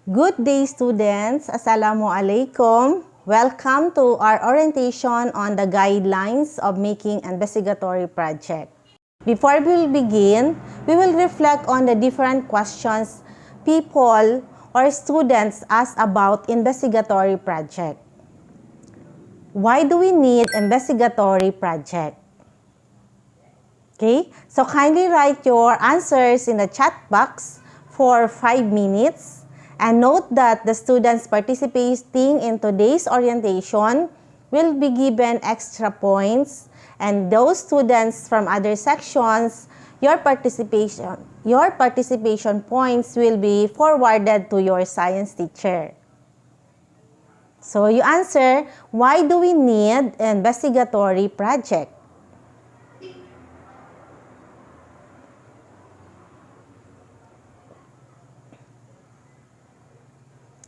Good day, students. Assalamualaikum. Welcome to our orientation on the guidelines of making investigatory project. Before we begin, we will reflect on the different questions people or students ask about investigatory project. Why do we need investigatory project? Okay, so kindly write your answers in the chat box for 5 minutes. And note that the students participating in today's orientation will be given extra points, and those students from other sections, your participation points will be forwarded to your science teacher. So you answer, why do we need an investigatory project?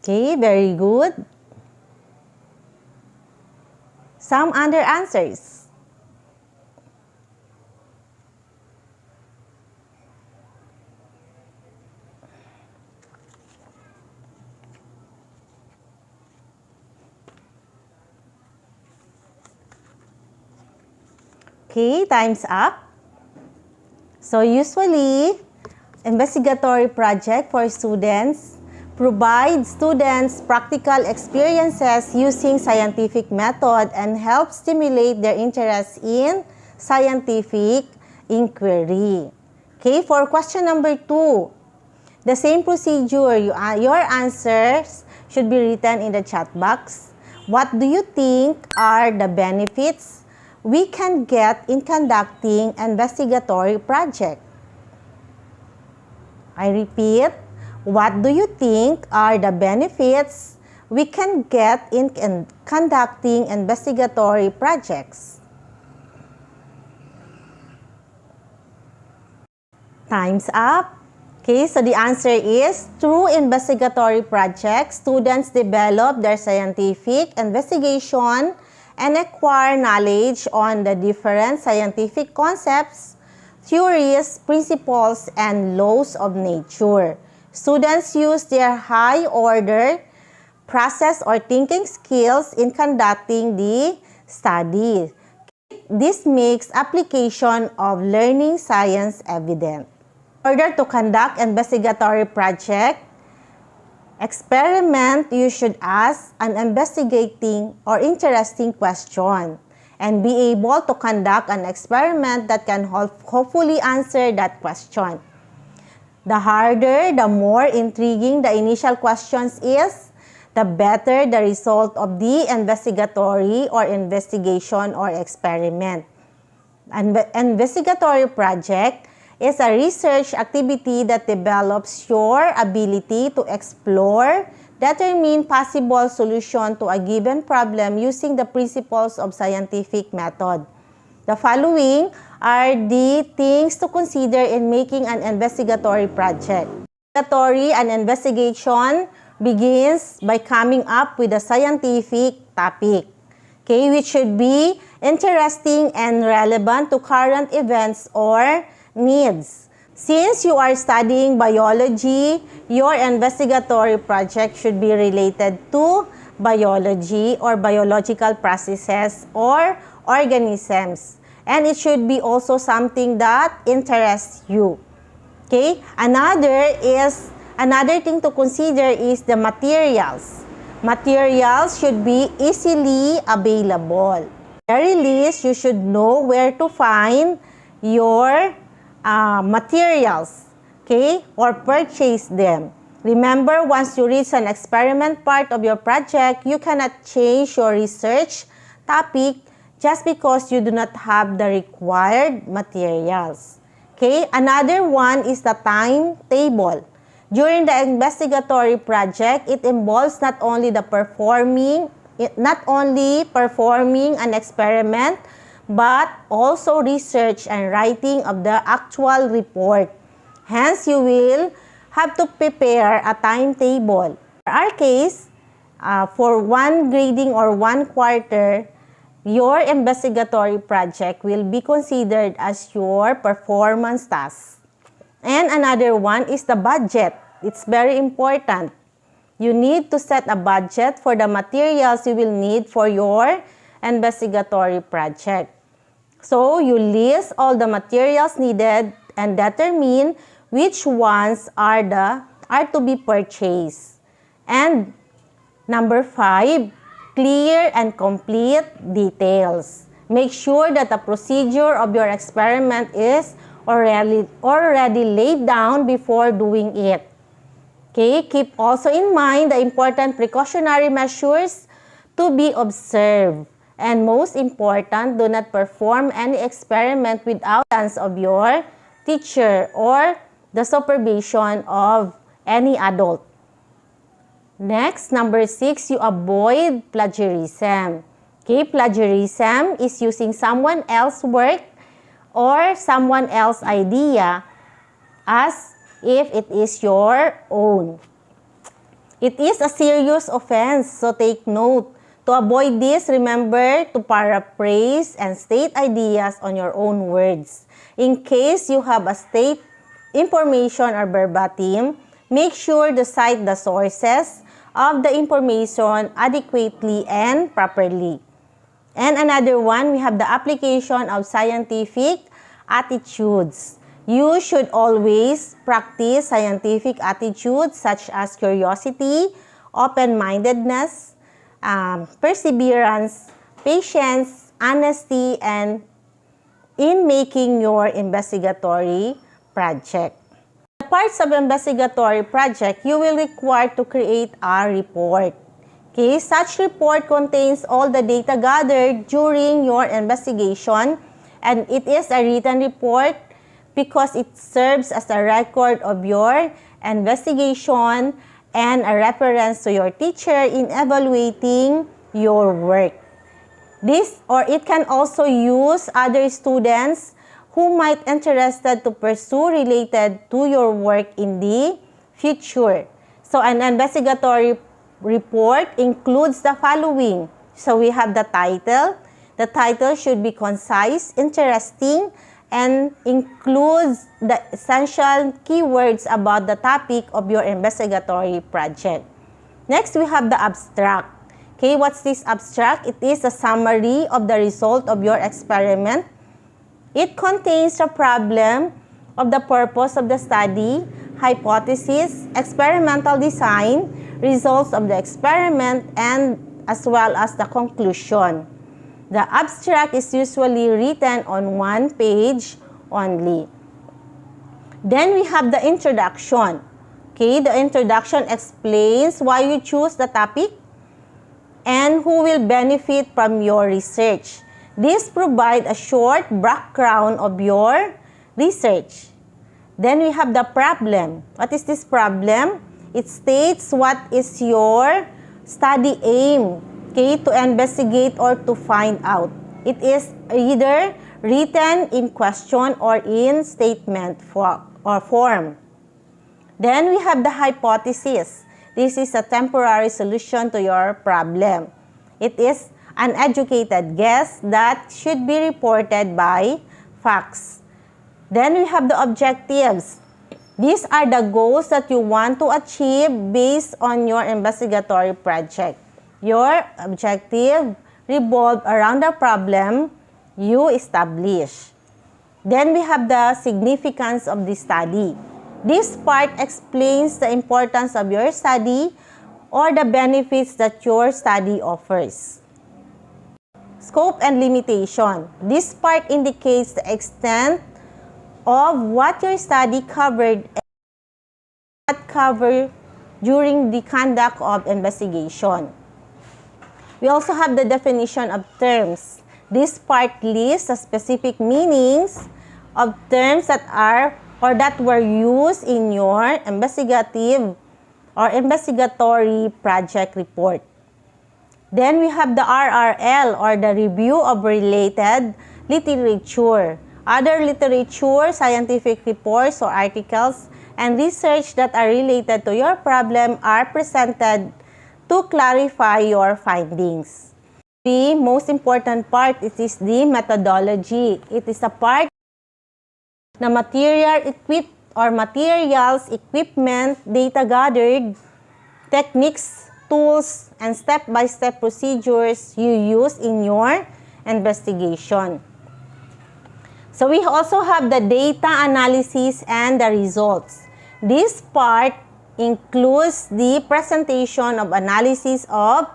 Okay, very good. Some other answers. Okay, time's up. So usually, investigatory project for students provide students practical experiences using scientific method and help stimulate their interest in scientific inquiry. Okay, for question number 2, the same procedure, your answers should be written in the chat box. What do you think are the benefits we can get in conducting investigatory project? I repeat, what do you think are the benefits we can get in conducting investigatory projects? Time's up. Okay, so the answer is, through investigatory projects, students develop their scientific investigation and acquire knowledge on the different scientific concepts, theories, principles, and laws of nature. Students use their high-order process or thinking skills in conducting the study. This makes application of learning science evident. In order to conduct investigatory project experiment, you should ask an investigating or interesting question and be able to conduct an experiment that can hopefully answer that question. The harder, the more intriguing the initial questions is, the better the result of the investigatory or investigation or experiment. An investigatory project is a research activity that develops your ability to explore, determine possible solution to a given problem using the principles of scientific method. The following are the things to consider in making an investigatory project. Investigatory and investigation begins by coming up with a scientific topic, okay, which should be interesting and relevant to current events or needs. Since you are studying biology, your investigatory project should be related to biology or biological processes or organisms. And it should be also something that interests you. Okay? Another thing to consider is the materials. Materials should be easily available. At the very least, you should know where to find your materials, okay, or purchase them. Remember, once you reach an experiment part of your project, you cannot change your research topic just because you do not have the required materials. Okay, another one is the timetable. During the investigatory project, it involves not only performing an experiment, but also research and writing of the actual report. Hence, you will have to prepare a timetable. In our case, for one grading or 1 quarter, your investigatory project will be considered as your performance task. And another one is the budget. It's very important. you need to set a budget for the materials you will need for your investigatory project. So, you list all the materials needed and determine which ones are to be purchased. And number 5, clear and complete details. Make sure that the procedure of your experiment is already laid down before doing it. Okay, keep also in mind the important precautionary measures to be observed. And most important, do not perform any experiment without the guidance of your teacher or the supervision of any adult. Next, number 6, you avoid plagiarism. Okay, plagiarism is using someone else's work or someone else's idea as if it is your own. It is a serious offense, so take note. To avoid this, remember to paraphrase and state ideas on your own words. In case you have a state information or verbatim, make sure to cite the sources of the information adequately and properly. And another one, we have the application of scientific attitudes. You should always practice scientific attitudes such as curiosity, open-mindedness, perseverance, patience, honesty, and in making your investigatory project. The parts of investigatory project, you will require to create a report. Okay, such report contains all the data gathered during your investigation, and it is a written report because it serves as a record of your investigation and a reference to your teacher in evaluating your work. It can also use other students who might be interested to pursue related to your work in the future. So an investigatory report includes the following. So we have the title. The title should be concise, interesting, and includes the essential keywords about the topic of your investigatory project. Next, we have the abstract. Okay, what's this abstract? It is a summary of the result of your experiment. It contains the problem of the purpose of the study, hypothesis, experimental design, results of the experiment, and as well as the conclusion. The abstract is usually written on one page only. Then we have the introduction. Okay, the introduction explains why you choose the topic and who will benefit from your research. This provides a short background of your research. Then we have the problem. What is this problem? It states what is your study aim, okay, to investigate or to find out. It is either written in question or in statement form. Then we have the hypothesis. This is a temporary solution to your problem. It is an educated guess that should be reported by facts. Then we have the objectives. These are the goals that you want to achieve based on your investigatory project. Your objective revolves around the problem you establish. Then we have the significance of the study. This part explains the importance of your study or the benefits that your study offers. Scope and limitation. This part indicates the extent of what your study covered and what covered during the conduct of investigation. We also have the definition of terms. This part lists the specific meanings of terms that were used in your investigative or investigatory project report. Then we have the RRL or the review of related literature. Other literature, scientific reports or articles, and research that are related to your problem are presented to clarify your findings. The most important part is the methodology. It is a part na materials, equipment, data gathered techniques, tools, and step-by-step procedures you use in your investigation. So we also have the data analysis and the results. This part includes the presentation of analysis of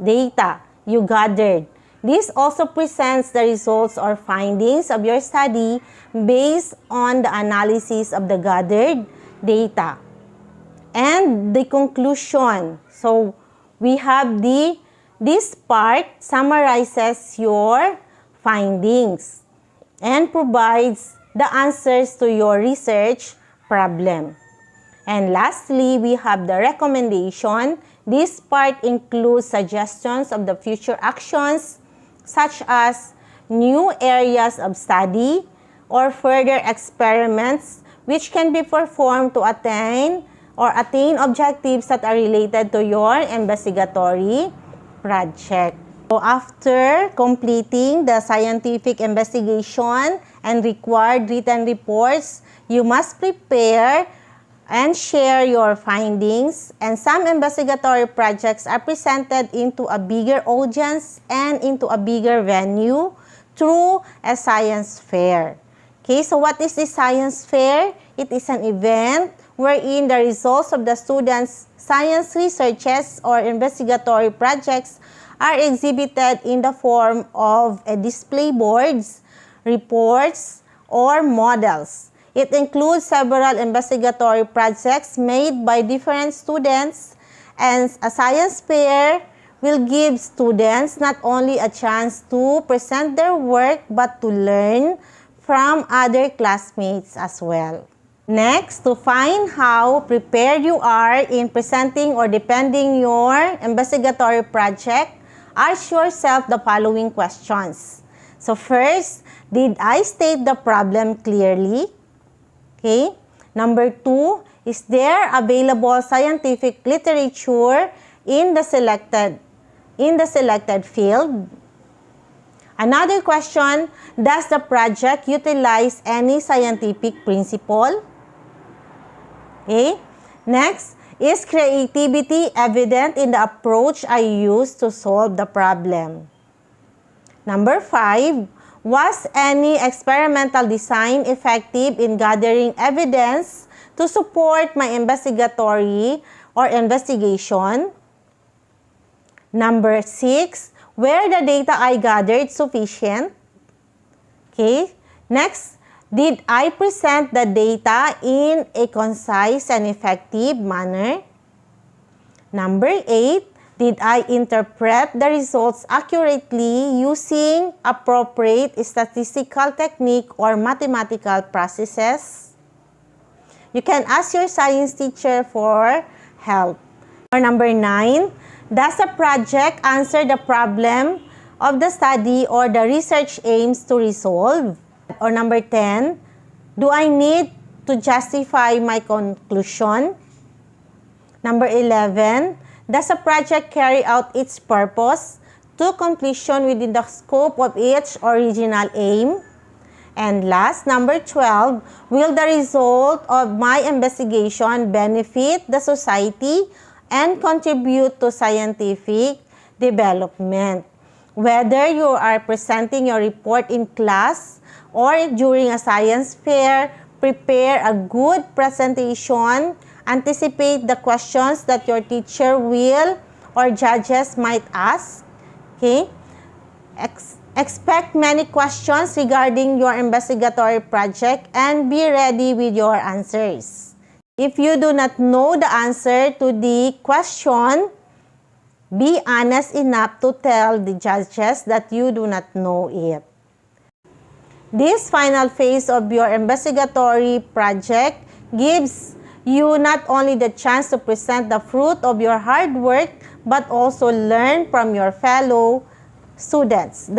data you gathered. This also presents the results or findings of your study based on the analysis of the gathered data. And the conclusion. So we have this part summarizes your findings and provides the answers to your research problem. And lastly, we have the recommendation. This part includes suggestions of the future actions such as new areas of study or further experiments which can be performed to attain objectives that are related to your investigatory project. So after completing the scientific investigation and required written reports, you must prepare and share your findings, and some investigatory projects are presented into a bigger audience and into a bigger venue through a science fair. Okay, so what is the science fair? It is an event wherein the results of the students' science researches or investigatory projects are exhibited in the form of a display boards, reports, or models. It includes several investigatory projects made by different students, and a science fair will give students not only a chance to present their work but to learn from other classmates as well. Next, to find how prepared you are in presenting or defending your investigatory project, ask yourself the following questions. So first, did I state the problem clearly? Okay. Number 2, is there available scientific literature in the selected field? Another question, does the project utilize any scientific principle? Okay. Next, is creativity evident in the approach I use to solve the problem? Number 5, was any experimental design effective in gathering evidence to support my investigatory or investigation? Number 6, were the data I gathered sufficient? Okay. Next, did I present the data in a concise and effective manner? Number 8, did I interpret the results accurately using appropriate statistical technique or mathematical processes? You can ask your science teacher for help. Or number 9, does the project answer the problem of the study or the research aims to resolve? Or number 10, do I need to justify my conclusion? Number 11, does a project carry out its purpose to completion within the scope of its original aim? And last, number 12, will the result of my investigation benefit the society and contribute to scientific development? Whether you are presenting your report in class or during a science fair, prepare a good presentation. Anticipate the questions that your teacher will or judges might ask. Okay? Expect many questions regarding your investigatory project and be ready with your answers. If you do not know the answer to the question, be honest enough to tell the judges that you do not know it. This final phase of your investigatory project gives you not only the chance to present the fruit of your hard work, but also learn from your fellow students.